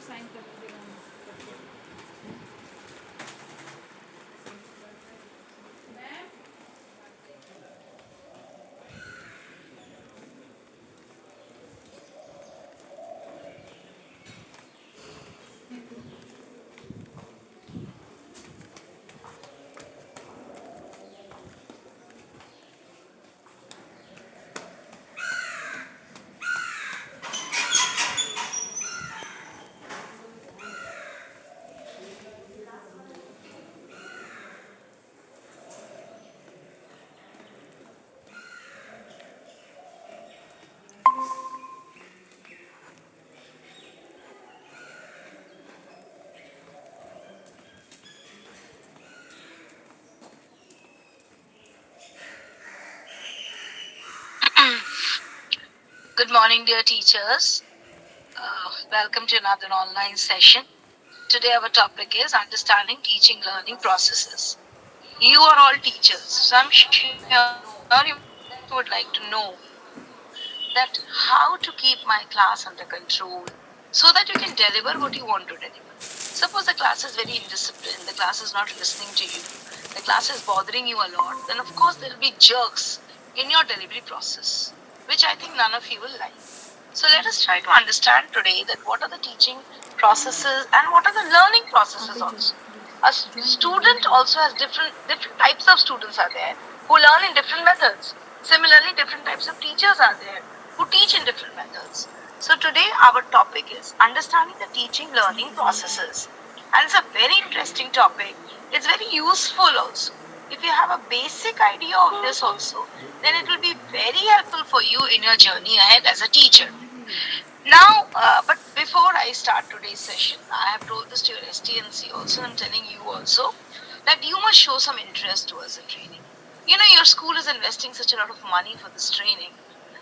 Sign कर दीजिएगा ma'am. Good morning, dear teachers. Welcome to another online session. Today, our topic is understanding teaching learning processes. You are all teachers, so I'm sure you would like to know that how to keep my class under control so that you can deliver what you want to deliver. Suppose the class is very indisciplined, the class is not listening to you, the class is bothering you a lot, then of course there will be jerks in your delivery process, which I think none of you will like. So let us try to understand today that what are the teaching processes and what are the learning processes also. A student also has different types of students are there who learn in different methods. Similarly, different types of teachers are there who teach in different methods. So today our topic is understanding the teaching learning processes. And it's a very interesting topic. It's very useful also. If you have a basic idea of this also, then it will be very helpful for you in your journey ahead as a teacher. Now, but before I start today's session, I have told this to your STNC also. I'm telling you also that you must show some interest towards the training. You know, your school is investing such a lot of money for this training,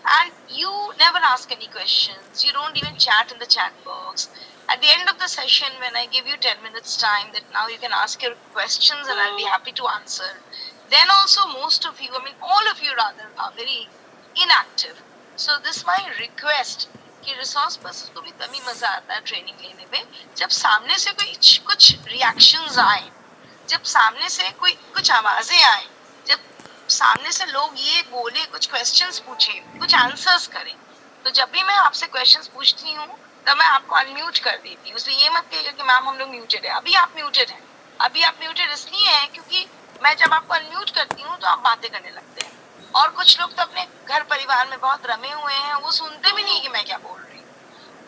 and you never ask any questions. You don't even chat in the chat box. At the end of the session, when I give you 10 minutes time, that now you can ask your questions and I'll be happy to answer. Then also, most of you, I mean, all of you rather, are very inactive. So this my request कि resource person को भी तभी मजा आता है training लेने में जब सामने से कोई कुछ रिएक्शंस आए, जब सामने से कोई कुछ आवाजें आए, जब सामने से लोग ये बोले, कुछ क्वेश्चंस पूछे, कुछ आंसर्स करें. तो जब भी मैं आपसे क्वेश्चंस पूछती हूँ तब मैं आपको अनम्यूट कर देती हूँ. इसलिए ये मत कहिएगा कि मैम हम लोग म्यूटेड है. अभी आप म्यूटेड हैं. अभी आप म्यूटेड इसलिए हैं क्योंकि मैं जब आपको अनम्यूट करती हूँ तो आप बातें करने लगते हैं. और कुछ लोग तो अपने घर परिवार में बहुत रमे हुए हैं, वो सुनते भी नहीं कि मैं क्या बोल रही हूँ.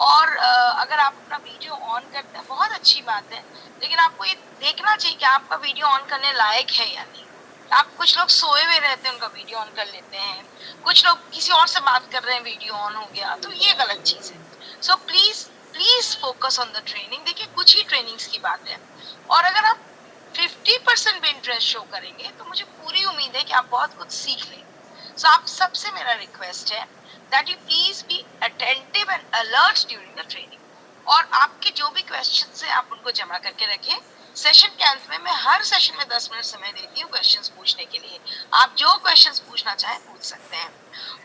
और अगर आप अपना वीडियो ऑन करते हैं बहुत अच्छी बात है, लेकिन आपको ये देखना चाहिए कि आपका वीडियो ऑन करने लायक है या नहीं. आप कुछ लोग सोए हुए रहते हैं, उनका वीडियो ऑन कर लेते हैं, कुछ लोग किसी और से बात कर रहे हैं, वीडियो ऑन हो गया, तो ये गलत चीज है. So please please focus on the training. देखिए कुछ ही ट्रेनिंग्स की बात है, और अगर आप 50% भी इंटरेस्ट शो करेंगे तो मुझे पूरी उम्मीद है कि आप बहुत कुछ सीख लेंगे. सो आप सबसे मेरा रिक्वेस्ट है that you please be attentive and alert during the training. और आपके जो भी क्वेश्चन है आप उनको जमा करके रखें. सेशन के अंत में मैं हर सेशन में 10 मिनट समय देती हूँ क्वेश्चंस पूछने के लिए. आप जो क्वेश्चंस पूछना चाहें पूछ सकते हैं.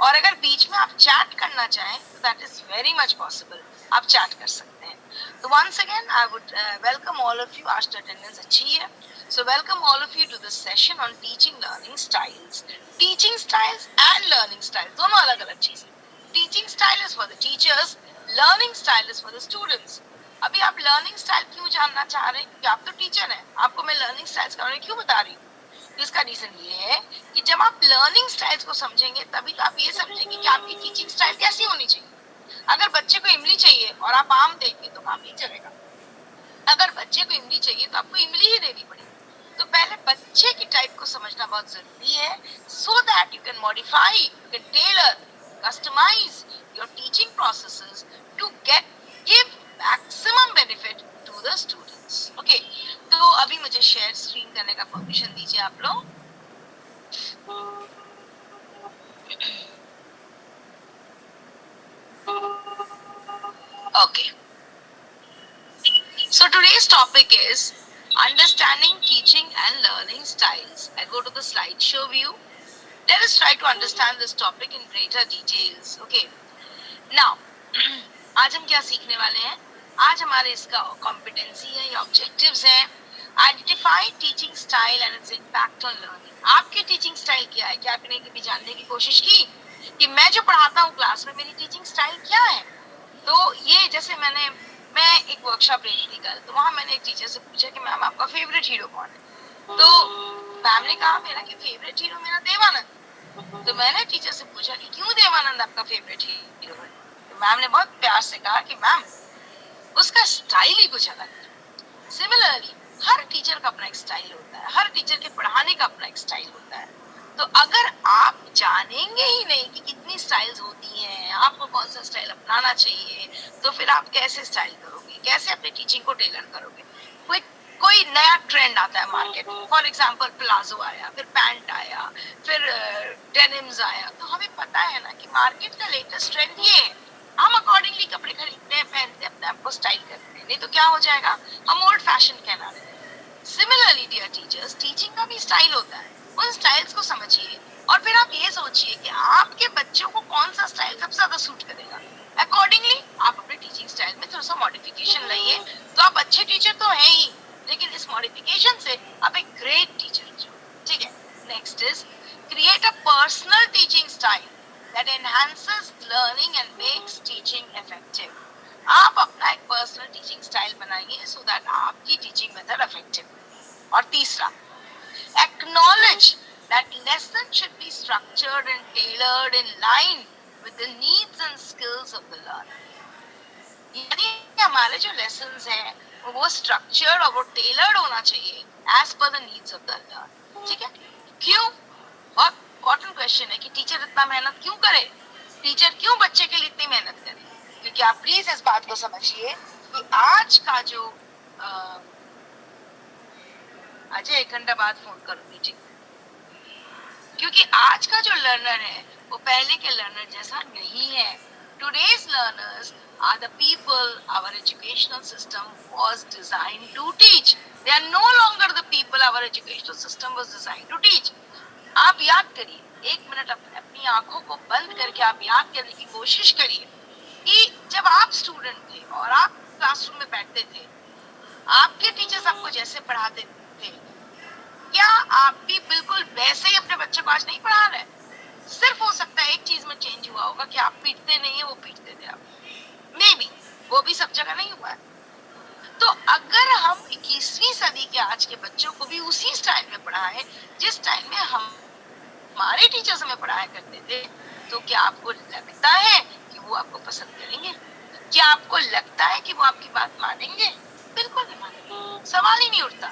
और अगर बीच में आप चैट करना चाहें तो that is very much possible. आप चैट कर सकते हैं. तो once again I would welcome all of you. आज तो अटेंडेंस अच्छी है. So welcome all of you to this session on teaching learning styles. Teaching styles and learning styles दोनों अलग अलग चीज है. Teaching style is for the teachers, learning style is for the students. अभी आप लर्निंग स्टाइल क्यों जानना चाह रहे हैं? क्योंकि आप तो टीचर हैं, आपको मैं लर्निंग स्टाइल्स के बारे में क्यों बता रही हूँ? इसका रीजन ये है कि जब आप लर्निंग स्टाइल्स को समझेंगे तभी तो आप ये समझेंगे कि आपकी टीचिंग स्टाइल कैसी होनी चाहिए. अगर बच्चे को इमली चाहिए और आप आम देंगे तो काम नहीं चलेगा. अगर बच्चे को इमली चाहिए तो आपको इमली ही देनी पड़ेगी. तो पहले बच्चे की टाइप को समझना बहुत जरूरी है, so that you can modify, you can tailor, customise your teaching processes to get give maximum benefit to the students. Okay, तो अभी मुझे शेयर स्क्रीन करने का परमिशन दीजिए आप लोग. Okay. So today's topic is understanding teaching and learning styles. I go to the slideshow view. Let us try to understand this topic in greater details. Okay. Now, आज हम क्या सीखने वाले हैं? आज हमारे इसका कॉम्पिटेंसी है या ऑब्जेक्टिव्स हैं। Identify teaching style and its impact on learning. आपकी टीचिंग स्टाइल क्या है? क्या आपने कभी जानने की कोशिश की कि मैं जो पढ़ाता हूँ क्लास में मेरी टीचिंग स्टाइल क्या है? तो ये जैसे मैं एक वर्कशॉप ले रही थी कल, तो वहां मैंने एक टीचर से पूछा कि मैम आपका फेवरेट हीरो कौन है? तो मैम ने कहा मेरा कि फेवरेट हीरो मेरा देवानंद। तो मैंने टीचर से पूछा कि क्यों देवानंद आपका फेवरेट हीरो है? तो मैम ने बहुत प्यार से कहा कि मैम उसका स्टाइल ही कुछ अलग है। सिमिलरली हर टीचर का अपना एक स्टाइल होता है, हर टीचर के पढ़ाने का अपना एक स्टाइल होता है। तो अगर आप जानेंगे ही नहीं कि कितनी स्टाइल्स होती हैं, आपको कौन सा स्टाइल अपनाना चाहिए, तो फिर आप कैसे स्टाइल करोगे, कैसे अपनी टीचिंग को टेलर करोगे? कोई कोई नया ट्रेंड आता है मार्केट में, फॉर एग्जांपल प्लाजो आया, फिर पैंट आया, फिर डेनिम्स आया, तो हमें पता है ना कि मार्केट का लेटेस्ट ट्रेंड ये है। हम अकॉर्डिंगली कपड़े खरीदते हैं, पहनते हैं, अपने आप को स्टाइल करते हैं, नहीं तो क्या हो जाएगा, हम ओल्ड फैशन कहना रहे हैं। सिमिलरली डियर टीचर्स, टीचिंग का भी स्टाइल होता है। उन स्टाइल्स को समझिए और फिर आप ये सोचिए कि आपके बच्चों को कौन सा स्टाइल सबसे ज्यादा सूट करेगा। अकॉर्डिंगली आप अपने टीचिंग स्टाइल में थोड़ा सा मॉडिफिकेशन लाइए, तो आप अच्छे टीचर तो हैं ही, लेकिन इस मॉडिफिकेशन से आप एक ग्रेट टीचर हो जाओगे। ठीक है, next is create a personal teaching style that enhances learning and makes teaching effective. आप अपना एक पर्सनल टीचिंग स्टाइल बनाइए so that आपकी टीचिंग मेथड इफेक्टिव। और तीसरा, acknowledge that lesson should be structured and tailored in line with the needs and skills of the learner. यानी हमारे जो लेसन्स हैं वो स्ट्रक्चर्ड और वो टेलर्ड होना चाहिए as per the needs of the learner. ठीक है, क्यों? बहुत इम्पोर्टेंट क्वेश्चन है कि टीचर इतना मेहनत क्यों करे, टीचर क्यों बच्चे के लिए इतनी मेहनत करे? क्योंकि आप प्लीज इस बात को समझिए कि आज का जो अजय 1 घंटा बाद फोन करो मीटिंग, क्योंकि आज का जो लर्नर है वो पहले के लर्नर जैसा नहीं है। Today's learners are the people our educational system was designed to teach. They are no longer the people our educational system was designed to teach. आप याद करिए, 1 मिनट अपनी आंखों को बंद करके आप याद करने की कोशिश करिए कि जब आप स्टूडेंट थे और आप क्लासरूम में बैठते थे, आपके टीचर्स आपको जैसे पढ़ाते थे, क्या आप भी बिल्कुल वैसे ही अपने बच्चे को आज नहीं पढ़ा रहे? सिर्फ हो सकता है एक चीज में चेंज हुआ होगा कि आप पीटते नहीं है, वो पीटते थे आप, मे बी वो भी सब जगह नहीं हुआ है। तो अगर हम 21वीं सदी के आज के बच्चों को भी उसी स्टाइल में पढ़ाएं जिस स्टाइल में हमारे टीचर्स हमें पढ़ाया करते थे, तो क्या आपको लगता है कि वो आपको पसंद करेंगे? क्या आपको लगता है कि वो आपकी बात मानेंगे? बिल्कुल नहीं मानेंगे, सवाल ही नहीं उठता,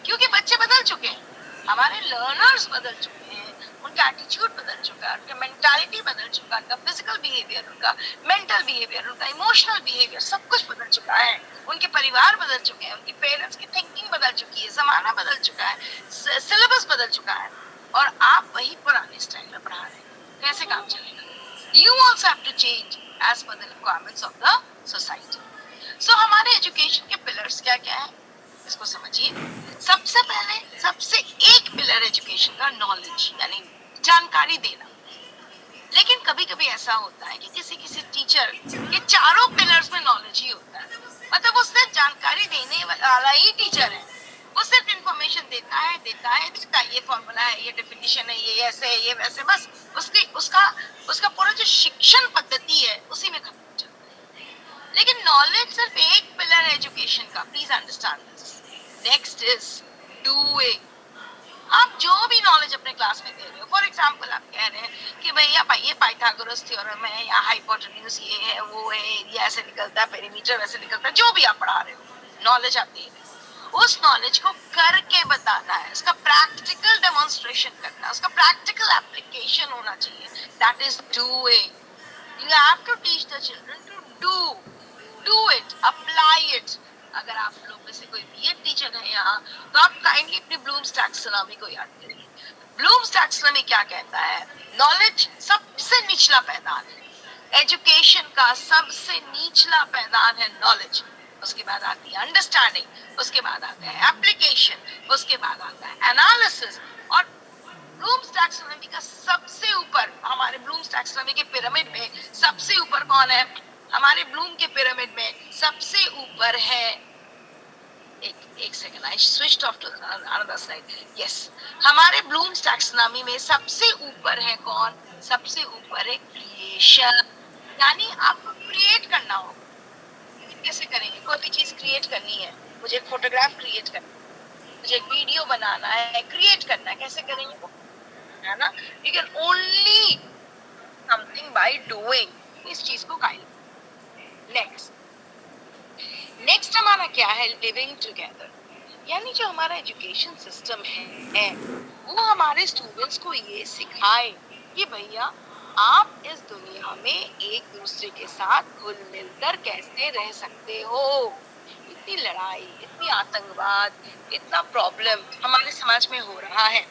क्योंकि बच्चे बदल चुके हैं, हमारे लर्नर्स बदल चुके हैं, उनका एटीट्यूड बदल चुका है, उनका मेंटालिटी बदल चुका है, उनका फिजिकल बिहेवियर, उनका मेंटल बिहेवियर, उनका इमोशनल बिहेवियर, सब कुछ बदल चुका है। उनके परिवार बदल चुके हैं, उनके पेरेंट्स की थिंकिंग बदल चुकी है, जमाना बदल चुका है, सिलेबस बदल चुका है, और आप वही पुराने स्टाइल में पढ़ा रहे हैं। कैसे काम चलेगा? You also have to change as per the requirements of the society. So हमारे एजुकेशन के पिलर्स क्या क्या है, इसको समझिए। सबसे पहले सबसे एक पिलर एजुकेशन का नॉलेज, यानी जानकारी देना। लेकिन कभी कभी ऐसा होता है कि किसी किसी टीचर के चारों पिलर्स में नॉलेज ही होता है, मतलब वो सिर्फ जानकारी देने वाला ही टीचर है। वो सिर्फ इंफॉर्मेशन देता है, ये फॉर्मूला है, ये डेफिनेशन है, ये ऐसे है, ये वैसे, बस उसका पूरा जो शिक्षण पद्धति है उसी में खत्म हो जाता है। लेकिन नॉलेज सिर्फ एक पिलर है एजुकेशन का, please understand this. Next is doing. आप जो भी नॉलेज अपने क्लास में दे रहे हो, फॉर एग्जाम्पल आप कह रहे हैं कि भैया ये पाइथागोरस थ्योरम है, या हाइपोटेन्यूज ये है, वो है, ये ऐसे निकलता है, पेरीमीटर वैसे निकलता है, जो भी आप पढ़ा रहे हो, नॉलेज आप दे रहे हो, उस नॉलेज को करके बताना है, उसका प्रैक्टिकल डेमोन्स्ट्रेशन करना है, उसका प्रैक्टिकल एप्लीकेशन होना चाहिए। That is doing. You have to teach the children to do it, apply it. अगर आप लोग में से कोई बीएड टीचर है यहाँ, तो आप काइंडली अपनी ब्लूम्स टैक्सोनॉमी को याद करिए। ब्लूम्स टैक्सोनॉमी क्या कहता है? नॉलेज सबसे निचला पैदान है, एजुकेशन का सबसे निचला पैदान है नॉलेज। उसके बाद आती है अंडरस्टैंडिंग, उसके बाद आता है एप्लीकेशन, उसके बाद आता है एनालिसिस। और ब्लूम्स टैक्सोनॉमी का सबसे ऊपर, हमारे ब्लूम्स टैक्सोनॉमी के पिरामिड में सबसे ऊपर कौन है? हमारे ब्लूम के पिरामिड में सबसे ऊपर है, एक second, I switched off to another slide. Yes, हमारे ब्लूम्स टैक्सोनॉमी में सबसे ऊपर है कौन? सबसे ऊपर है क्रिएशन, यानी आपको क्रिएट करना होगा। कैसे करेंगे? कोई भी चीज क्रिएट करनी है, मुझे एक फोटोग्राफ क्रिएट करना है, मुझे एक वीडियो बनाना है, क्रिएट करना है, कैसे करेंगे वो? है ना, you can only something by doing, इस चीज को काइंड। नेक्स्ट हमारा क्या है? लिविंग टुगेदर, यानी जो हमारा एजुकेशन सिस्टम है वो हमारे स्टूडेंट्स को ये सिखाए कि भैया आप इस दुनिया में एक दूसरे के साथ घुल मिलकर कैसे रह सकते हो। इतनी लड़ाई, इतनी आतंकवाद, इतना प्रॉब्लम हमारे समाज में हो रहा है,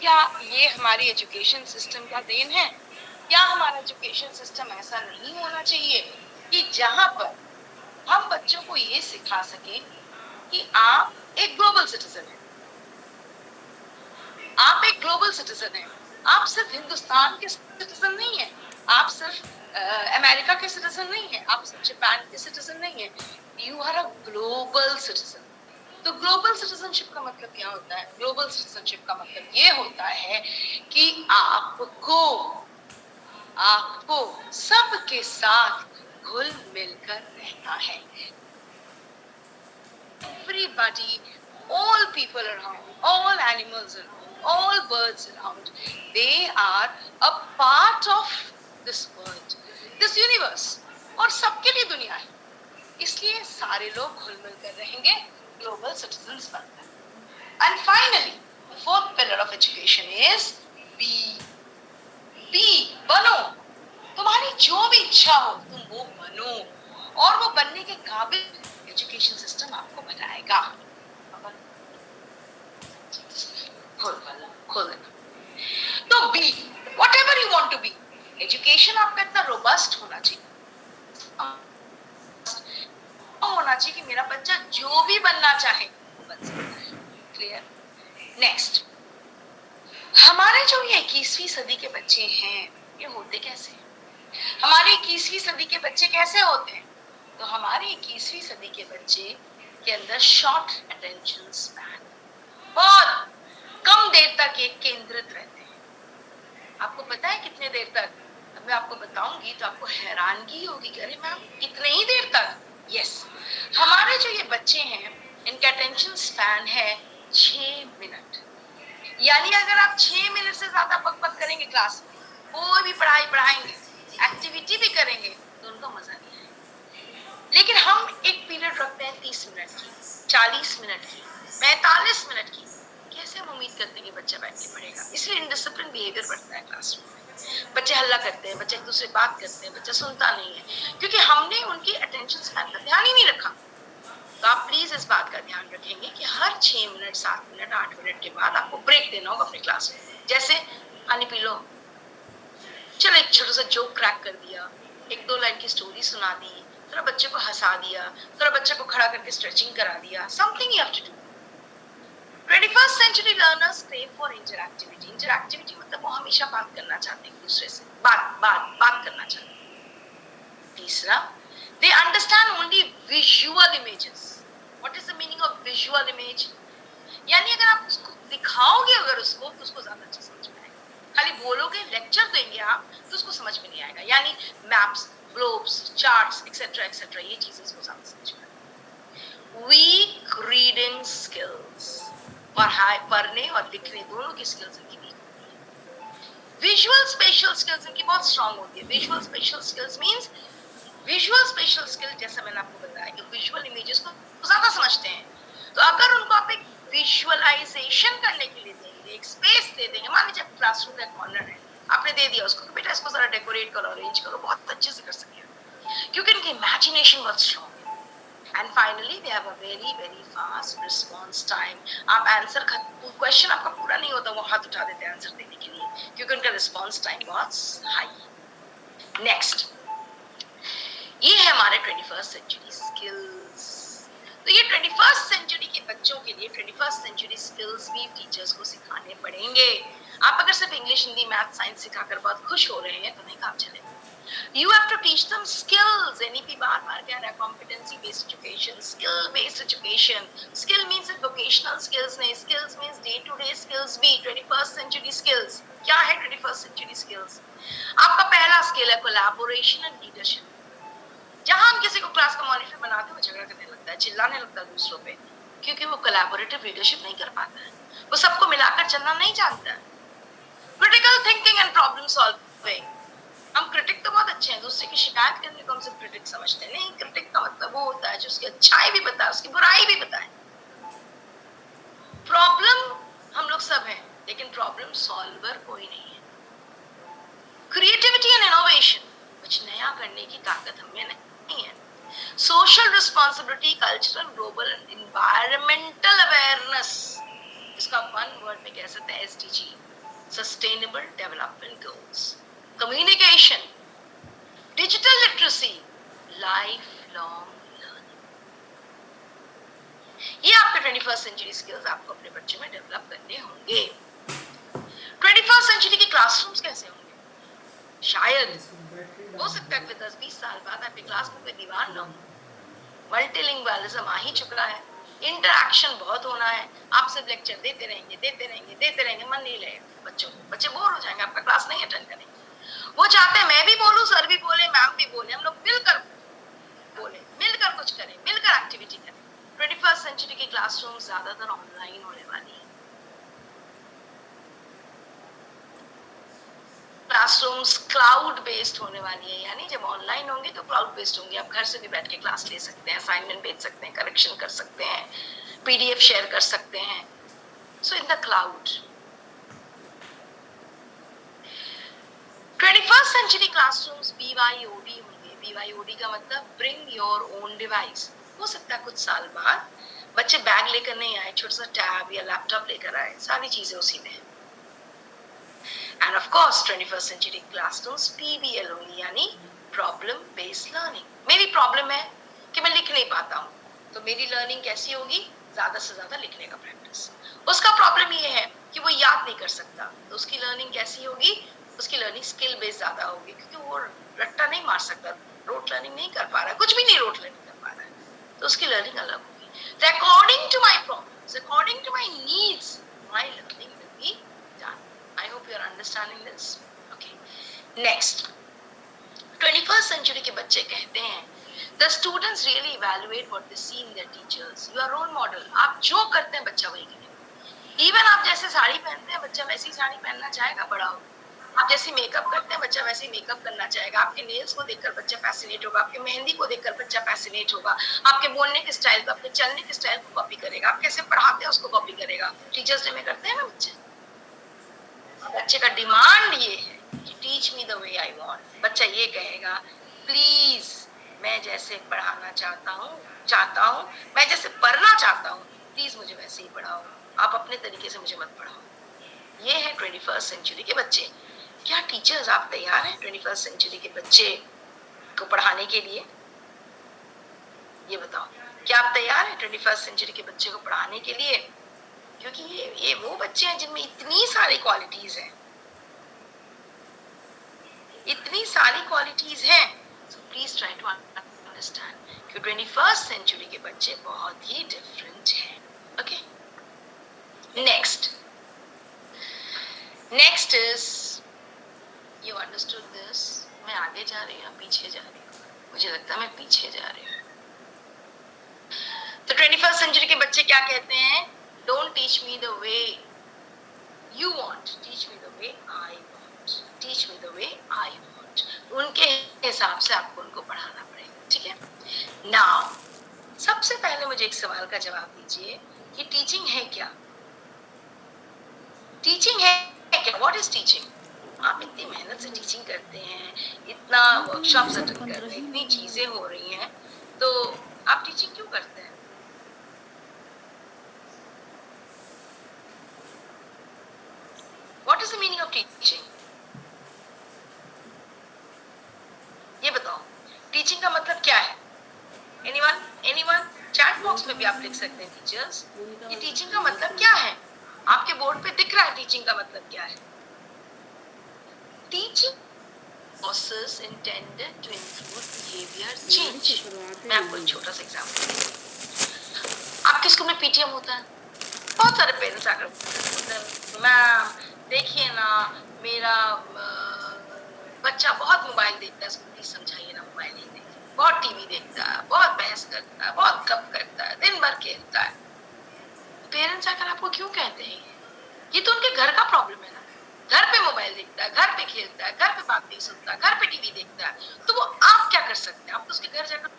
क्या ये हमारी एजुकेशन सिस्टम का देन है? क्या हमारा एजुकेशन सिस्टम ऐसा नहीं होना चाहिए कि जहां पर हम बच्चों को ये सिखा सके कि आप एक ग्लोबल सिटीजन हैं, आप एक ग्लोबल सिटीजन हैं, आप सिर्फ हिंदुस्तान के सिटीजन नहीं है, आप सिर्फ अमेरिका के सिटीजन नहीं है, आप सिर्फ जापान के सिटीजन नहीं है, you are a global citizen. तो ग्लोबल सिटीजनशिप का मतलब क्या होता है? ग्लोबल सिटीजनशिप का मतलब ये होता है कि आपको सबके साथ घुल मिलकर रहना है। Everybody, all people around, all animals around, all birds around, they are a part of this world, this universe, और सबके लिए दुनिया है, इसलिए सारे लोग घुल मिल कर रहेंगे, ग्लोबल सिटीजन्स बनकर। And finally the fourth pillar of education is be बनो। तुम्हारी जो भी इच्छा हो तुम वो बनो, और वो बनने के काबिल एजुकेशन सिस्टम आपको बनाएगा। खोल देना। तो be whatever you want to be, education आपका इतना रोबस्ट होना चाहिए, होना चाहिए कि मेरा बच्चा जो भी बनना चाहे बन सकता है। क्लियर? नेक्स्ट, हमारे जो ये 21वीं सदी के बच्चे हैं ये होते कैसे हैं? हमारे 21वीं सदी के बच्चे कैसे होते हैं? तो हमारे 21वीं सदी के बच्चे के अंदर शॉर्ट अटेंशन स्पैन, बहुत कम देर तक ये केंद्रित रहते हैं। आपको पता है कितने देर तक? अब मैं आपको बताऊंगी तो आपको हैरानगी होगी कि अरे मैम इतने ही देर तक? यस, हमारे जो ये बच्चे हैं इनका अटेंशन स्पैन है 6 मिनट, यानी अगर आप 6 मिनट से ज्यादा बक करेंगे क्लास में, कोई भी पढ़ाई पढ़ाएंगे, एक्टिविटी भी करेंगे, तो उनको मजा नहीं आएगा। लेकिन हम एक पीरियड रखते हैं 30 मिनट की, 40 मिनट की, 45 मिनट की, कैसे हम उम्मीद करते हैं कि बच्चा बैठ के पढ़ेगा? इसलिए इनडिसिप्लिन बिहेवियर बढ़ता है क्लास में, बच्चे हल्ला करते हैं, बच्चे एक दूसरे बात करते हैं, बच्चा सुनता नहीं है, क्योंकि हमने उनकी अटेंशन स्पैन का ध्यान ही नहीं रखा। तो आप प्लीज इस बात का ध्यान रखेंगे कि हर 6 मिनट, 7 मिनट, 8 मिनट के बाद आपको ब्रेक देना होगा अपनी क्लास में। जैसे पानी पी लो, चलो एक छोटा सा जोक क्रैक कर दिया, एक दो लाइन की स्टोरी सुना दी, थोड़ा बच्चे को हंसा दिया, थोड़ा बच्चे को खड़ा करके स्ट्रेचिंग करा दिया, something you have to do. 21st century learners crave for interactivity. Interactivity मतलब वो हमेशा बात करना चाहते हैं एक दूसरे से, बात करना चाहते हैं। तीसरा, they understand only visual images. What is the meaning of visual image? यानी अगर आप उसको दिखाओगे अगर उसको तो उसको ज्यादा अच्छा समझ में आएगा। खाली बोलोगे, लेक्चर देंगे आप तो उसको समझ में नहीं आएगा। यानी maps, globes, charts etcetera etcetera, ये चीजें उसको ज्यादा समझ में आएगी। वीक रीडिंग स्किल्स, पढ़ने और लिखने दोनों की स्किल्स इनकी वीक होती है। विजुअल स्पेशल स्किल्स इनकी बहुत स्ट्रांग होती है। Visual special skills means, visual special skill जैसा मैंने आपको बताया कि विजुअल इमेजेस को ज्यादा समझते हैं, तो अगर उनको आप एक विजुअलाइजेशन करने के लिए देंगे, एक स्पेस दे देंगे, मान लीजिए क्लासरूम का कॉर्नर है, आपने दे दिया उसको, बेटा इसको जरा डेकोरेट करो, अरेंज करो, बहुत अच्छे से कर सकेगा, क्योंकि इनकी इमेजिनेशन बहुत स्ट्रांग है। And finally they have a very very fast response time. आप आंसर, क्वेश्चन आपका पूरा नहीं होता वो हाथ उठा देते हैं आंसर देने के लिए, क्योंकि उनका रिस्पांस टाइम बहुत हाई। नेक्स्ट, ये है हमारे 21st सेंचुरी स्किल्स। तो ये 21st सेंचुरी के बच्चों के लिए 21st सेंचुरी स्किल्स भी टीचर्स को सिखाने पड़ेंगे। आप अगर सिर्फ इंग्लिश, हिंदी, मैथ, साइंस सिखाकर बहुत खुश हो रहे हैं तो नहीं काम चलेगा। You have to teach them skills. NEP बार बार कह रहा है competency based education, skill based education. Skill means vocational skills नहीं, skills means day to day skills भी. 21st century skills क्या है? 21st century skills आपका पहला स्किल है collaboration and leadership. जहां हम किसी को क्लास का मॉनिटर बनाते हैं वो झगड़ा करने लगता है, चिल्लाने लगता है दूसरों पे, क्योंकि वो कोलैबोरेटिव लीडरशिप नहीं कर पाता है, वो सबको मिलाकर चलना नहीं जानता है. Critical thinking and problem solving. हम क्रिटिक तो बहुत अच्छे हैं, दूसरे की शिकायत करने को हम सिर्फ क्रिटिक समझते हैं. नहीं, क्रिटिक का मतलब वो होता है जो उसकी अच्छाई भी बताए, उसकी बुराई भी बताए. प्रॉब्लम हम लोग सब हैं, लेकिन प्रॉब्लम सॉल्वर कोई नहीं है. क्रिएटिविटी एंड इनोवेशन, कुछ नया करने की ताकत हमें नहीं है. Social responsibility, cultural, global and environmental awareness, इसका वन वर्ड में कह सकते हैं SDG, sustainable development goals. Communication, digital literacy, lifelong learning. ये आपके 21st century skills आपको अपने बच्चों में डेवलप करने होंगे. 21st century के क्लासरूम्स कैसे होंगे? शायद हो सकता है कि 10-20 साल बाद आपके क्लास में कोई दीवार ना हो. मल्टीलिंगुअलिज्म आ ही चुका है, इंटरैक्शन बहुत होना है. आप सिर्फ लेक्चर देते रहेंगे, मन नहीं लगेगा बच्चों को, बच्चे बोर हो जाएंगे, आपका क्लास नहीं अटेंड करेंगे. वो चाहते हैं मैं भी बोलूं, सर भी बोले, मैम भी बोले, हम लोग मिलकर बोले, मिलकर कुछ करें, मिलकर एक्टिविटी करें. 21st सेंचुरी की क्लासरूम ज्यादातर ऑनलाइन होने वाली है. क्लासरूम्स क्लाउड बेस्ड होने वाली है, यानी जब ऑनलाइन होंगे तो क्लाउड बेस्ड होंगे. आप घर से भी बैठ के क्लास ले सकते हैं, असाइनमेंट भेज सकते हैं, करेक्शन कर सकते हैं, PDF शेयर कर सकते हैं. So in the cloud. 21st century classrooms BYOD होंगे. BYOD का मतलब bring your own device. हो सकता है कुछ साल बाद बच्चे बैग लेकर नहीं आए, छोटा सा टैब या लैपटॉप लेकर आए, सारी चीजें उसी में. And of course 21st century classrooms PBL होंगी, यानी problem based learning. मेरी प्रॉब्लम है कि मैं लिख नहीं पाता हूँ, तो मेरी लर्निंग कैसी होगी? ज्यादा से ज्यादा लिखने का प्रैक्टिस. उसका प्रॉब्लम ये है कि वो याद नहीं कर सकता, तो उसकी लर्निंग कैसी होगी? उसकी लर्निंग स्किल बेस्ड ज्यादा होगी, क्योंकि वो रट्टा नहीं मार सकता, रोट लर्निंग नहीं कर पा रहा है, कुछ भी नहीं रोट लर्निंग कर पा रहा है, तो उसकी लर्निंग अलग होगी. तो according to my problems, according to my needs, my learning will be done. I hope you are understanding this. Okay, next. 21st century के बच्चे कहते हैं the students really evaluate what they see in their teachers. You are role model. आप जो करते हैं बच्चा वही करेगा. इवन आप जैसे साड़ी पहनते हैं बच्चा वैसी साड़ी पहनना चाहेगा बड़ा हो. आप जैसे मेकअप करते हैं बच्चा वैसे मेकअप करना चाहेगा. आपके नेल्स को देखकर बच्चा फैसिनेट होगा, आपके मेहंदी को देखकर बच्चा फैसिनेट होगा, आपके बोलने के स्टाइल को, आपके चलने के स्टाइल को कॉपी करेगा, आप कैसे पढ़ाते हैं उसको कॉपी करेगा. टीचर्स डे में करते हैं ना बच्चे. बच्चे का डिमांड ये है कि teach me the way I want. बच्चा ये कहेगा प्लीज मैं जैसे पढ़ाना चाहता हूँ, मैं जैसे पढ़ना चाहता हूँ, प्लीज मुझे वैसे ही पढ़ाओ, आप अपने तरीके से मुझे मत पढ़ाओ. ये है 21st सेंचुरी के बच्चे. क्या टीचर्स आप तैयार हैं 21st सेंचुरी के बच्चे को पढ़ाने के लिए? ये बताओ, क्या आप तैयार हैं 21st सेंचुरी के बच्चे को पढ़ाने के लिए? क्योंकि ये वो बच्चे हैं जिनमें इतनी सारी क्वालिटीज हैं, इतनी सारी क्वालिटीज हैं. So please try to understand कि 21st सेंचुरी के बच्चे बहुत ही डिफरेंट हैं. Okay, next is, you understood this. मैं आगे जा रही हूँ, पीछे जा रही हूँ? मुझे लगता है मैं पीछे जा रही हूँ. तो 21st सेंचुरी के बच्चे क्या कहते हैं? Don't teach me the way you want, teach me the way I want, teach me the way I want. उनके हिसाब से आपको उनको पढ़ाना पड़ेगा. ठीक है. नाउ सबसे पहले मुझे एक सवाल का जवाब दीजिए कि टीचिंग है क्या? टीचिंग है क्या? What is teaching? आप इतनी मेहनत से टीचिंग करते हैं, इतना वर्कशॉप्स अटेंड कर रहे हैं, इतनी चीजें हो रही हैं, तो आप टीचिंग क्यों करते हैं? What is the meaning of teaching? ये बताओ, टीचिंग का मतलब क्या है? Anyone? चैट बॉक्स में भी आप लिख सकते हैं टीचर्स. ये टीचिंग का मतलब क्या है? आपके बोर्ड पे दिख रहा है टीचिंग का मतलब क्या है. Teaching process intended to include behavior change. मैं आपको एक छोटा सा एग्जाम्पल, आपके स्कूल में पीटीएम होता है, बहुत सारे पेरेंट्स आकर बोलते हैं मैम देखिए ना मेरा बच्चा बहुत मोबाइल देखता है, इसको प्लीज समझाइए ना मोबाइल नहीं देखता, बहुत टीवी देखता है, बहुत बहस करता है, बहुत गप करता है, दिन भर खेलता है। पेरेंट्स आकर आपको क्यों कहते हैं ये तो उनके घर का प्रॉब्लम है ना, घर पे मोबाइल देखता है, घर पे खेलता है, घर पे बात नहीं सुनता, घर पे टीवी देखता है, तो वो आप क्या कर सकते हैं, आप तो उसके घर जाकर,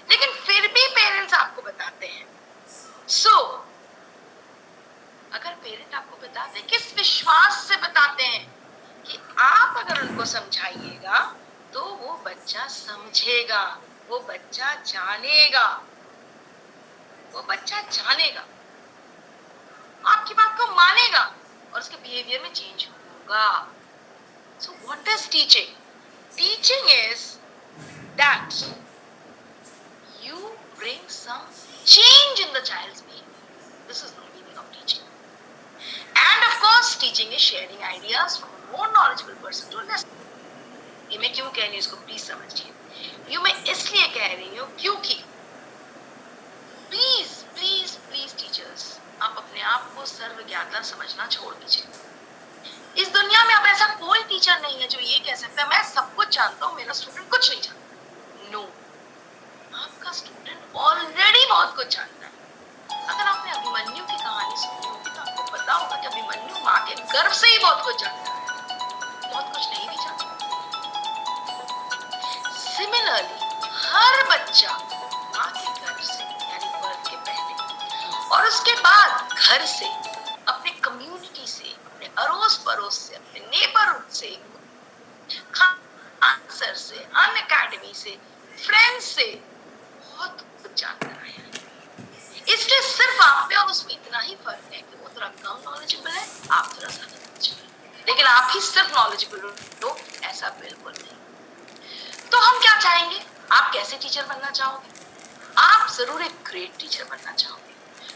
लेकिन फिर भी पेरेंट्स आपको बताते हैं। सो अगर पेरेंट आपको बताते हैं, किस विश्वास से बताते हैं कि आप अगर उनको समझाइएगा तो वो बच्चा समझेगा, वो बच्चा जानेगा, वो बच्चा जानेगा, आपकी बात को मानेगा और उसके बिहेवियर में चेंज होगा। So what is teaching? Teaching is that you bring some change in the child's behavior. This is the meaning of teaching. And of course, teaching is sharing ideas from a more knowledgeable person to less. ये मैं क्यों कह रही हूँ इसको please समझिए। ये मैं इसलिए कह रही हूँ क्योंकि प्लीज प्लीज प्लीज टीचर्स, आप अपने आप को सर्वज्ञाता समझना छोड़ दीजिए। इस दुनिया में अब ऐसा कोई टीचर नहीं है जो ये कह सकता है मैं सब कुछ जानता हूँ, मेरा स्टूडेंट कुछ नहीं जानता। नो, आपका स्टूडेंट ऑलरेडी बहुत कुछ जानता है। अगर आपने अभिमन्यु की कहानी सुनी होगी तो आपको पता होगा कि अभिमन्यु माँ के गर्भ से ही बहुत कुछ जानता है, बहुत कुछ नहीं भी जानता। सिमिलरली हर बच्चा माँ के गर्भ से यानी बर्थ के पहले और उसके बाद घर से, अपने कम्युनिटी से, अपने अड़ोस पड़ोस से, अपने नेबरहुड से, सर से, अन अकेडमी से, फ्रेंड्स से बहुत कुछ जानता है। इसलिए सिर्फ आप में और उसमें इतना ही फर्क है कि वो थोड़ा कम नॉलेजेबल है, आप थोड़ा ज्यादा नॉलेजेबल, लेकिन आप ही सिर्फ नॉलेजेबल हो ऐसा बिल्कुल नहीं। तो हम क्या चाहेंगे, आप कैसे टीचर बनना चाहोगे? आप जरूर एक ग्रेट टीचर बनना चाहोगे,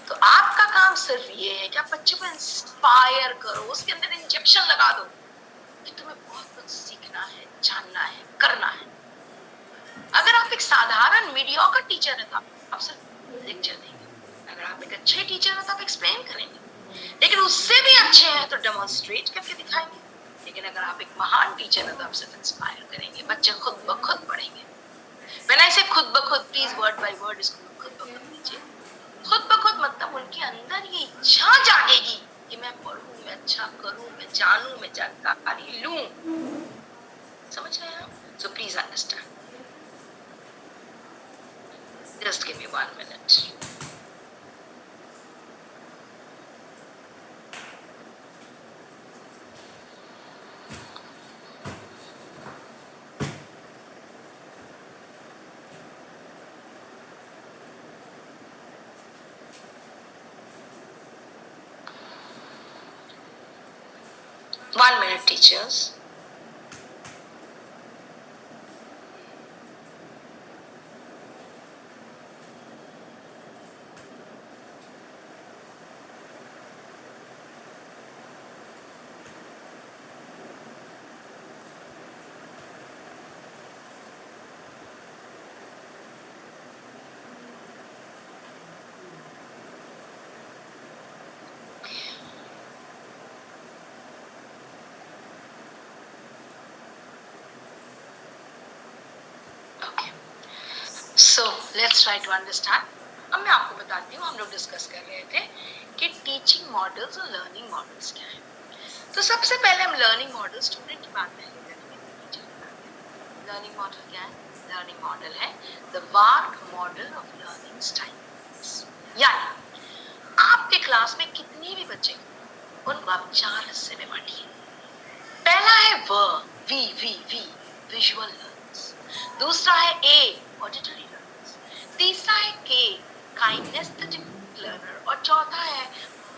तो आपका काम सिर्फ ये है कि आप बच्चे को इंस्पायर करो, उसके अंदर इंजेक्शन लगा दो कि तुम्हें बहुत कुछ सीखना है, जानना है, करना है। अगर आप एक साधारण मीडियोकर टीचर है तो आप सिर्फ लेक्चर देंगे, अगर आप एक अच्छे टीचर है तो आप एक्सप्लेन करेंगे, लेकिन उससे भी अच्छे हैं तो डेमोन्स्ट्रेट करके दिखाएंगे। लेकिन अगर आप एक महान टीचर है तो आप सिर्फ इंस्पायर करेंगे, बच्चे खुद ब खुद पढ़ेंगे। मैंने इसे खुद ब खुद, प्लीज वर्ड बाय वर्ड इसको खुद ब खुद लीजिए। खुद ब खुद मतलब उनके अंदर ये इच्छा जागेगी कि मैं पढ़ूं, मैं अच्छा करूं, मैं जानूं, मैं जानकारी लूं। समझ रहे हैं आप? So please understand. Just give me 1 minute. One minute, teachers. So let's try to understand. अब मैं आपको बताती हूँ, हम लोग डिस्कस कर रहे थे कि टीचिंग मॉडल्स और लर्निंग मॉडल्स क्या है। तो सबसे पहले हम लर्निंग मॉडल, स्टूडेंट की बात पहले करेंगे। लर्निंग मॉडल क्या है? लर्निंग मॉडल है द वार्क मॉडल ऑफ लर्निंग स्टाइल। यानी आपके क्लास में कितने भी बच्चे उनको आप 4 हिस्से में बांटिए। पहला है वी विजुअल लर्नर्स, दूसरा है ए ऑडिटरी लर्नर्स, तीसरा है के काइनेस्थेटिक लर्नर और चौथा है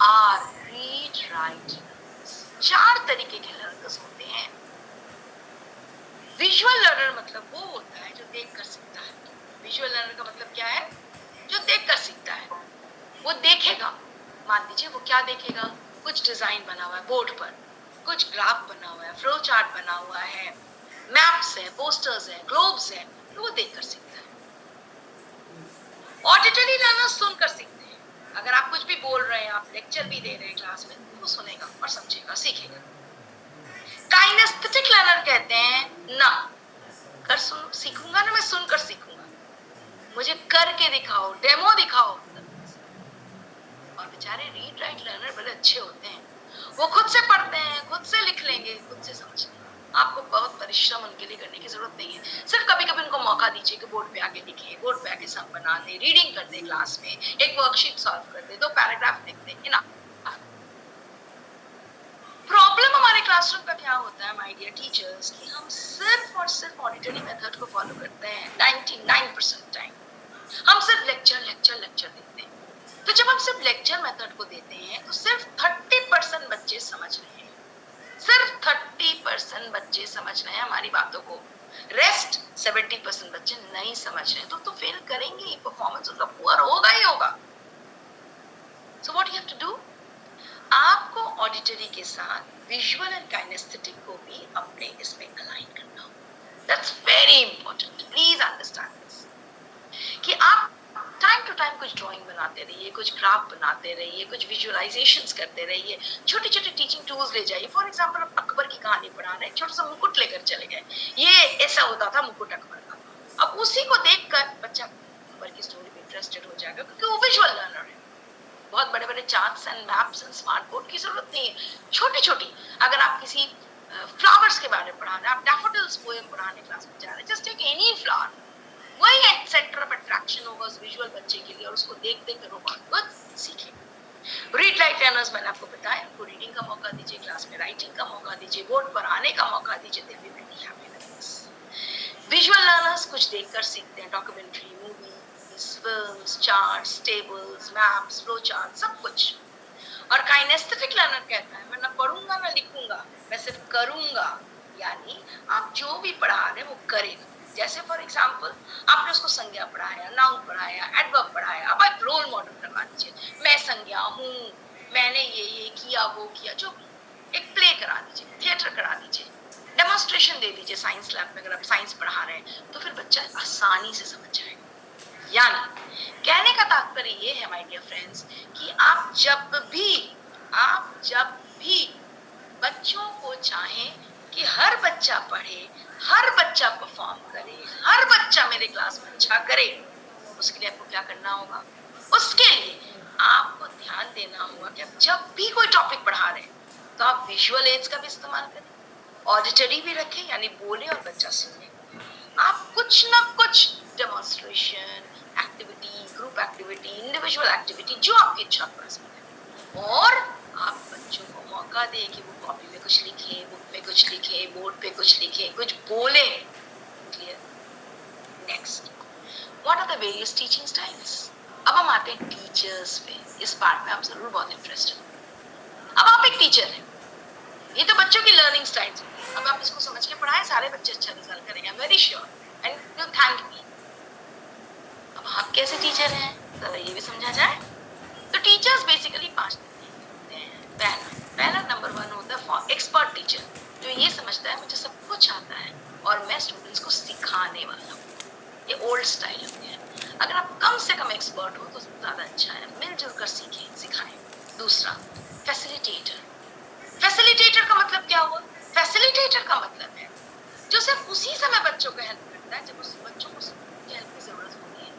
आर रीड राइट लर्नर्स। 4 तरीके के लर्नर्स होते हैं। विजुअल लर्नर मतलब वो होता है जो देखकर सीखता है। विजुअल लर्नर का मतलब क्या है? जो देखकर सीखता है। वो देखेगा, मान लीजिए वो क्या देखेगा, कुछ डिजाइन बना हुआ है बोर्ड पर, कुछ ग्राफ बना हुआ है, फ्लो चार्ट बना हुआ है, मैप्स हैं, पोस्टर्स हैं, ग्लोब्स हैं, तो वो देखकर सीखता है। ऑडिटरी लर्नर्स सुनकर सीखते हैं। अगर आप कुछ भी बोल रहे हैं, आप लेक्चर भी दे रहे हैं क्लास में, वो सुनेगा और समझेगा, सीखेगा। काइनेस्थेटिक लर्नर कहते हैं ना, कर सुन सीखूंगा ना, मैं सुनकर सीखूंगा, मुझे करके दिखाओ, डेमो दिखाओ। और बेचारे रीड राइट लर्नर बड़े अच्छे होते हैं, वो खुद से पढ़ते हैं, खुद से लिख लेंगे, खुद से समझ लेंगे। आपको बहुत परिश्रम उनके लिए करने की जरूरत नहीं है, सिर्फ कभी कभी उनको मौका दीजिए कि बोर्ड पे आके लिखें, बोर्ड पे आके सम बना दे, रीडिंग कर दे क्लास में, एक वर्कशीट सॉल्व कर दे, 2 पैराग्राफ लिख दे, इनफ। प्रॉब्लम हमारे क्लासरूम का क्या होता है माय डियर टीचर्स, कि हम सिर्फ और सिर्फ ऑडिटरी मेथड को फॉलो करते हैं 99% टाइम। हम सिर्फ लेक्चर लेक्चर लेक्चर देते हैं। तो जब हम सिर्फ लेक्चर मेथड को देते हैं तो सिर्फ 30% बच्चे समझ रहे हैं, सिर्फ 30% बच्चे समझ रहे हैं हमारी बातों को, रेस्ट 70% बच्चे नहीं समझ रहे हैं। तो फेल करेंगे, परफॉर्मेंस उनका पुअर होगा ही होगा। So what you have to do, आपको ऑडिटरी के साथ विजुअल एंड काइनेस्थेटिक को भी अपने इसमें अलाइन करना होगा। That's very important, please understand this, कि आप टाइम टू टाइम कुछ ड्राइंग बनाते रहिए, कुछ ग्राफ बनाते रहिए, कुछ विजुअलाइजेशंस करते रहिए, छोटे छोटे टीचिंग टूल्स ले जाइए। फॉर एग्जांपल आप अकबर की कहानी पढ़ा रहे हैं, छोटा सा मुकुट लेकर चले गए, ये ऐसा होता था मुकुट अकबर का। अब उसी को देखकर बच्चा अकबर की स्टोरी में इंटरेस्टेड हो जाएगा, क्योंकि वो विजुअल लर्नर है। बहुत बड़े बड़े charts and maps and smart board की जरूरत नहीं है, छोटी छोटी, अगर आप किसी फ्लावर्स के बारे में पढ़ा रहे हैं, आप डैफोडिल्स पोएम पढ़ाने क्लास में जा रहे हैं, जस्ट टेक एनी फ्लावर, वही सेंटर ऑफ अट्रैक्शन होगा उस विजुअल बच्चे के लिए, और उसको देख देख कर वो बहुत कुछ सीखेगा। रीड राइट लर्नर्स मैंने आपको बताया, उनको रीडिंग का मौका दीजिए, क्लास में राइटिंग का मौका दीजिए, बोर्ड पर आने का मौका दीजिए, they will be very happy with this. Visual learners कुछ देखकर सीखते हैं, documentary, movies, films, charts, tables, maps, flow chart, सब कुछ। और काइनेस्थेटिक लर्नर कहता है मैं ना पढ़ूंगा ना लिखूंगा, मैं सिर्फ करूंगा, यानी आप जो भी पढ़ा रहे वो करेगा। जैसे फॉर एग्जांपल आपने उसको संज्ञा पढ़ाया, नाउन पढ़ाया, एडवर्ब पढ़ाया, अब आप रोल मॉडल करवा दीजिए, मैं संज्ञा हूँ, मैंने ये किया, वो किया, जो एक प्ले करा दीजिए, थिएटर करा दीजिए, डेमोन्स्ट्रेशन दे दीजिए साइंस लैब में। अगर आप साइंस पढ़ा रहे हैं तो फिर बच्चा आसानी से समझ जाएगा। यानी कहने का तात्पर्य ये है माय डियर फ्रेंड्स, कि आप जब भी बच्चों को चाहें कि हर बच्चा पढ़े, हर बच्चा परफॉर्म करे, हर बच्चा मेरे क्लास में अच्छा करे, उसके लिए आपको क्या करना होगा, उसके लिए आपको ध्यान देना होगा कि आप जब भी कोई टॉपिक पढ़ा रहे हैं तो आप विजुअल एड्स का भी इस्तेमाल करें, ऑडिटरी भी रखें, यानी बोले और बच्चा सुने। आप कुछ ना कुछ demonstration, activity, group activity, individual activity, जो आपकी इच्छा पसंद है, और आप बच्चों को मौका दें कि वो कॉपी में कुछ लिखे, बुक में कुछ लिखे, बोर्ड पे कुछ लिखे, कुछ बोले। Clear? Next, what are the various teaching styles. अब हम आते हैं टीचर्स पे, इस पार्ट में आप जरूर बहुत इंटरेस्टेड। अब आप एक टीचर हैं, ये तो बच्चों की लर्निंग स्टाइल्स होती है। अब आप इसको समझ के पढ़ाएं, सारे बच्चे अच्छा रिजल्ट करेंगे, very sure, and you thank me. अब आप कैसे टीचर हैं, जरा ये भी समझा जाए। तो टीचर्स बेसिकली 5 होते हैं। पहला नंबर 1 होता है एक्सपर्ट टीचर, जो ये समझता है मुझे सब कुछ आता है और मैं स्टूडेंट्स को सिखाने वाला हूँ। ये ओल्ड स्टाइल होते हैं। अगर आप कम से कम एक्सपर्ट हो तो ज्यादा अच्छा है, मिलजुल कर सीखें, सिखाएं। दूसरा, फैसिलिटेटर। फैसिलिटेटर का मतलब क्या हुआ? फैसिलिटेटर का मतलब है जो सिर्फ उसी समय बच्चों को हेल्प करता है जब उस बच्चों को हेल्प की जरूरत होती है।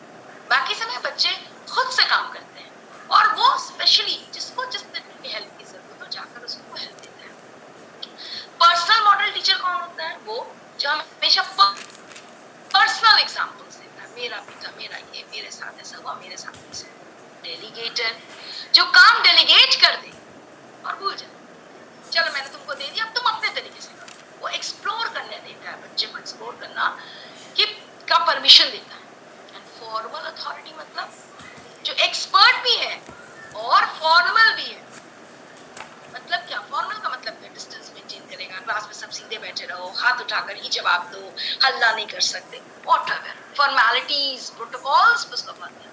बाकी समय बच्चे खुद से काम करते हैं, और वो स्पेशली जिसको जिस तरह की हेल्प की जरूरत हो जाकर उसको हेल्प देता है। पर्सनल मॉडल टीचर कौन होता है? वो जो हमेशा पर्सनल एग्जांपल्स देता है, मेरा बेटा, मेरा ये, मेरे साथ ऐसा हुआ, मेरे साथ ऐसा। डेलीगेटर, जो काम डेलीगेट कर दे और भूल जाए, चलो मैंने तुमको दे दिया, अब तुम अपने तरीके से करो। वो एक्सप्लोर करने देता है, बच्चे को एक्सप्लोर करना का परमिशन देता है। एंड फॉर्मल अथॉरिटी मतलब जो एक्सपर्ट भी है और फॉर्मल भी है। मतलब क्या? फॉर्मल का मतलब है डिस्टेंस मेंटेन करेगा, क्लास में सब सीधे बैठे रहो, हाथ उठाकर ही जवाब दो, हल्ला नहीं कर सकते, व्हाटएवर फॉर्मेलिटीज, प्रोटोकॉल्स उसका पालन।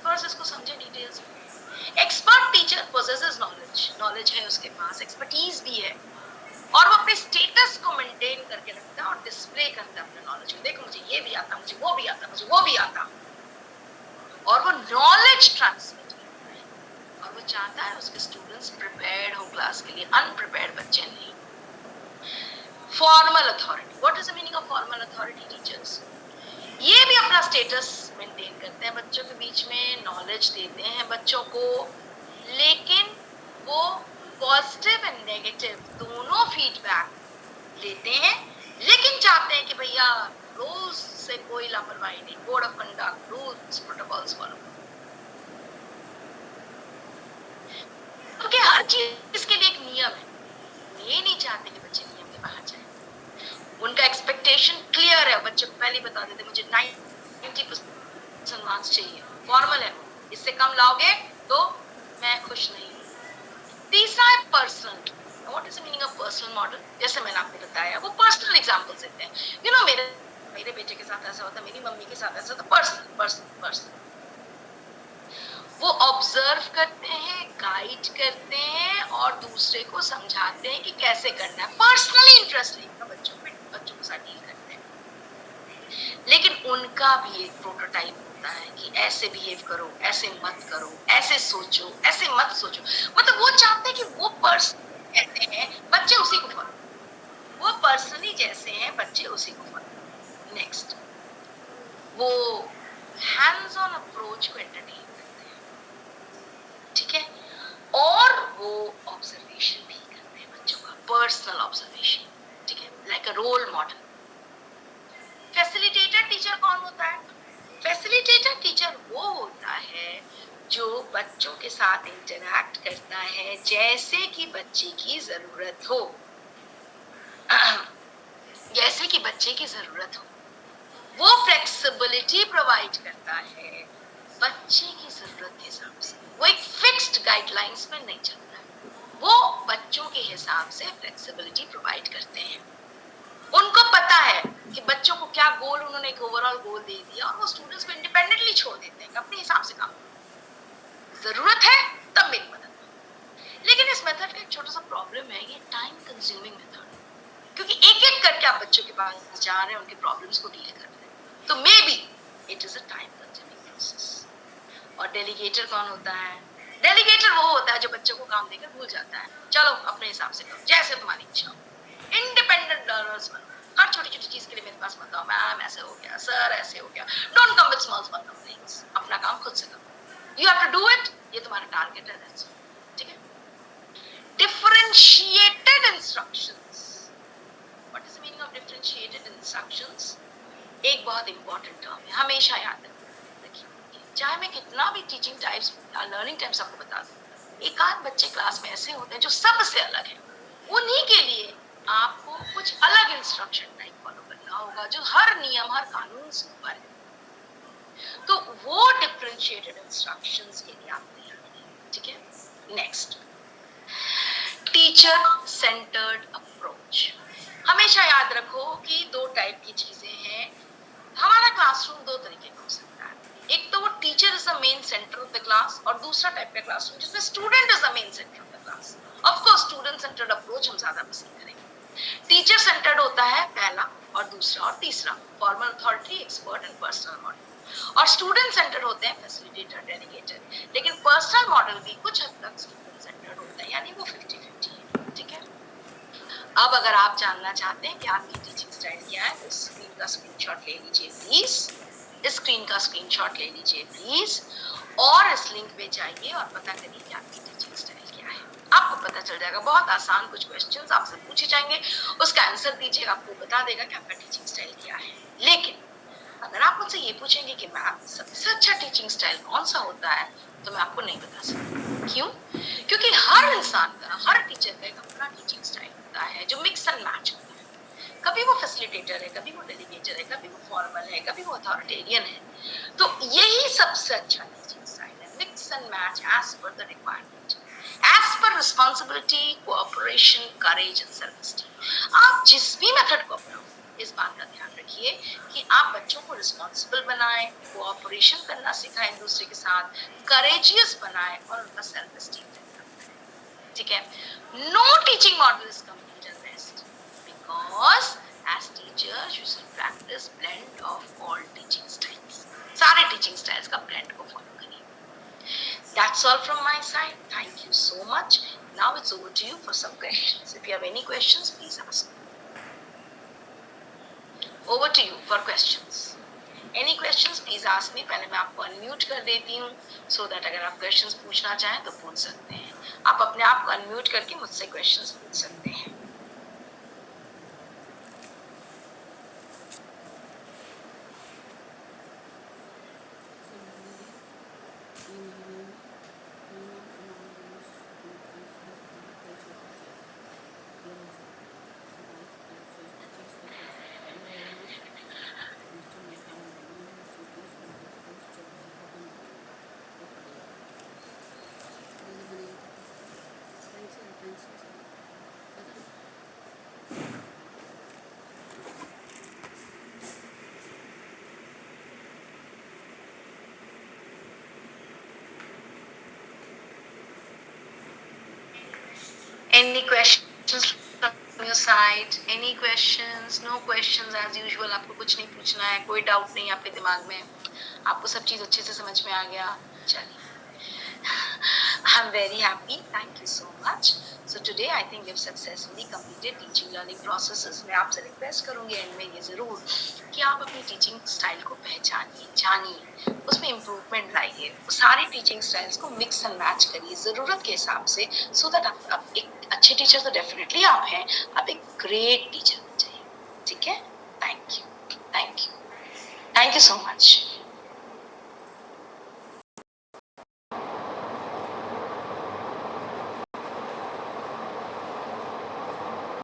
फर्स्ट इसको समझे डिटेल्स में। Expert teacher possesses knowledge, knowledge है उसके पास, एक्सपर्टीज भी है, और वो अपने स्टेटस को मेंटेन करके रखता है और डिस्प्ले करता है अपने नॉलेज को। देखो मुझे ये भी आता, मुझे वो भी आता, मुझे वो भी आता, और वो नॉलेज ट्रांसमिट करता है और वो चाहता है उसके स्टूडेंट्स प्रिपेयर्ड हो क्लास के लिए, अनप्रिपेयर्ड बच्चे नहीं। Formal authority, what is the meaning of formal authority teachers? ये भी अपना स्टेटस मेंटेन करते हैं, बच्चों के बीच में नॉलेज देते हैं बच्चों को, लेकिन वो पॉजिटिव एंड नेगेटिव दोनों फीडबैक लेते हैं, लेकिन चाहते हैं कि भैया रूल्स से कोई लापरवाही नहीं, code of conduct, rules, protocols follow. क्योंकि हर चीज के लिए एक नियम है, ये नहीं चाहते कि बच्चे नियम के बाहर जाए। उनका एक्सपेक्टेशन क्लियर है, बच्चे को पहले ही बता देते मुझे 90% मार्क्स चाहिए, फॉर्मल है, इससे कम लाओगे तो मैं खुश नहीं हूँ। तीसरा है personal. What is the meaning of personal model? जैसे मैंने आपको बताया, वो पर्सनल एग्जांपल्स देते हैं। यू नो मेरे बेटे के साथ ऐसा होता, मेरी मम्मी के साथ ऐसा होता, पर्सनल पर्सनल पर्सनल। वो ऑब्जर्व करते हैं, गाइड करते हैं और दूसरे को समझाते हैं कि कैसे करना है। पर्सनली इंटरेस्ट लेकर बच्चों के साथ डील करते हैं, लेकिन उनका भी एक प्रोटोटाइप होता है कि ऐसे बिहेव करो, ऐसे मत करो, ऐसे सोचो, ऐसे मत सोचो। मतलब वो चाहते हैं कि वो पर्सन कहते हैं, बच्चे उसी को फॉलो, वो पर्सनली जैसे हैं बच्चे उसी को फॉलो। नेक्स्ट, वो हैंड्स ऑन अप्रोच को एंटरटेन करते हैं, ठीक है, और वो ऑब्जर्वेशन भी करते हैं बच्चों का, पर्सनल ऑब्जर्वेशन, ठीक है, like a role model. Facilitator teacher कौन होता है? फैसिलिटेटर टीचर वो होता है जो बच्चों के साथ इंटरैक्ट करता है जैसे कि बच्चे की जरूरत हो, जैसे कि बच्चे की जरूरत हो। वो फ्लेक्सिबिलिटी प्रोवाइड करता है बच्चे की जरूरत के हिसाब से, वो एक फिक्स्ड गाइडलाइंस में नहीं चलता है, वो बच्चों के हिसाब से फ्लेक्सिबिलिटी प्रोवाइड करते हैं। उनको पता है कि बच्चों को क्या गोल, उन्होंने एक ओवरऑल गोल दे दिया और वो स्टूडेंट्स को इंडिपेंडेंटली छोड़ देते हैं अपने हिसाब से काम, जरूरत है तब मेरी मदद। लेकिन इस मेथड का एक छोटा सा प्रॉब्लम है, ये टाइम कंज्यूमिंग मेथड, क्योंकि एक एक करके आप बच्चों के पास जा रहे हैं, उनके प्रॉब्लम्स को डील कर रहे हैं, तो may be it is a time consuming process. और डेलीगेटर कौन होता है? डेलीगेटर वो होता है जो बच्चों को काम देकर भूल जाता है, चलो अपने हिसाब से करो, जैसे तुम्हारी इच्छा हो, इंडिपेंडेंट लर्नर्स बनो। हर छोटी छोटी चीज के लिए मेरे पास मत आओ, मैम ऐसे हो गया, सर ऐसे हो गया, don't come with small small complaints, अपना काम खुद से करो, you have to do it, ये तुम्हारा टारगेट है, दैट्स ऑल, ठीक है। Differentiated instructions, what is the meaning of differentiated instructions? एक बहुत इंपॉर्टेंट टर्म है, हमेशा याद रखिए, चाहे मैं कितना भी टीचिंग टाइप्स, लर्निंग टाइप्स आपको बता दूं, एक आध बच्चे क्लास में ऐसे होते हैं जो सबसे अलग है, उन्हीं के लिए आपको कुछ अलग इंस्ट्रक्शन टाइप फॉलो करना होगा जो हर नियम, हर कानून से ऊपर है। तो वो डिफरेंशिएटेड इंस्ट्रक्शंस के लिए आप तैयार रहिए, ठीक है। Next, teacher centred approach. हमेशा याद रखो कि दो टाइप की चीजें हैं। हमारा क्लासरूम दो तरीके का हो सकता है, एक तो वो teacher is the main centre of the class, और दूसरा टाइप का क्लासरूम जिसमें student is the main centre of the class. Of course student centred approach हम ज्यादा पसंद करेंगे। टीचर सेंटर्ड होता है पहला, और दूसरा और तीसरा formal authority, expert and personal model. और स्टूडेंट सेंटर्ड होते हैं फैसिलिटेटर, डेलीगेटर। लेकिन पर्सनल मॉडल भी कुछ हद तक स्टूडेंट सेंटर्ड होता है, यानी वो 50-50 है, ठीक है। अब अगर आप जानना चाहते हैं कि आपकी टीचिंग स्टाइल क्या है, तो स्क्रीन का स्क्रीनशॉट ले लीजिए प्लीज, स्क्रीन का स्क्रीनशॉट ले लीजिए प्लीज, और इस लिंक पे जाइए और पता करिए कि आपकी टीचिंग स्टाइल क्या है। आपको पता चल जाएगा, बहुत आसान कुछ क्वेश्चंस आपसे पूछे जाएंगे, उसका आंसर दीजिएगा, आपको बता देगा कि आपका टीचिंग स्टाइल क्या है। लेकिन अगर आप मुझसे ये पूछेंगे कि मैम सबसे अच्छा टीचिंग स्टाइल कौन सा होता है, तो मैं आपको नहीं बता सकती। क्यों? क्योंकि हर इंसान का, हर टीचर का एक अपना टीचिंग स्टाइल होता है जो मिक्स एंड मैच होता है। कभी वो फैसिलिटेटर है, कभी वो डेलीगेटर है, कभी वो फॉर्मल है, कभी वो अथॉरिटेरियन है। तो यही सबसे अच्छा टीचिंग स्टाइल है, mix and match as per the requirement, as per responsibility, cooperation, courage and self esteem. आप जिस भी मेथड को अपनाओ, इस बात का ध्यान रखिए कि आप बच्चों को रिस्पॉन्सिबल बनाएं, कोऑपरेशन करना सिखाएं एक दूसरे के साथ, करेजियस बनाएं और उनका सेल्फ एस्टीम डेवलप करें, ठीक है। No teaching model is complete and best, Because as teachers you should practice blend of all teaching styles. सारे teaching styles का blend को follow करिए. That's all from my side. Thank you so much. Now it's over to you for some questions. If you have any questions, please ask. Over to you for questions. Any questions, please ask me. पहले मैं आपको unmute कर देती हूँ, so that अगर आप questions पूछना चाहें तो पूछ सकते हैं. आप अपने आप को अनम्यूट करके मुझसे questions पूछ सकते हैं. Any questions from your side? Any questions? No questions as usual. आपको कुछ नहीं पूछना है, कोई डाउट नहीं आपके दिमाग में, आपको सब चीज अच्छे से समझ में आ गया. चलिए. I'm very happy. Thank you so much. So today I think we've successfully completed teaching learning processes. मैं आपसे रिक्वेस्ट करूंगी एंड में ये जरूर कि आप अपनी टीचिंग स्टाइल को पहचानिए, जानिए, उसमें इम्प्रूवमेंट लाइए, सारी टीचिंग स्टाइल्स को मिक्स एंड मैच करिए जरूरत के हिसाब से, सो दैट आप एक अच्छे टीचर तो डेफिनेटली आप हैं, आप एक ग्रेट टीचर बन जाइए. ठीक है? Thank you, thank you, thank you so much.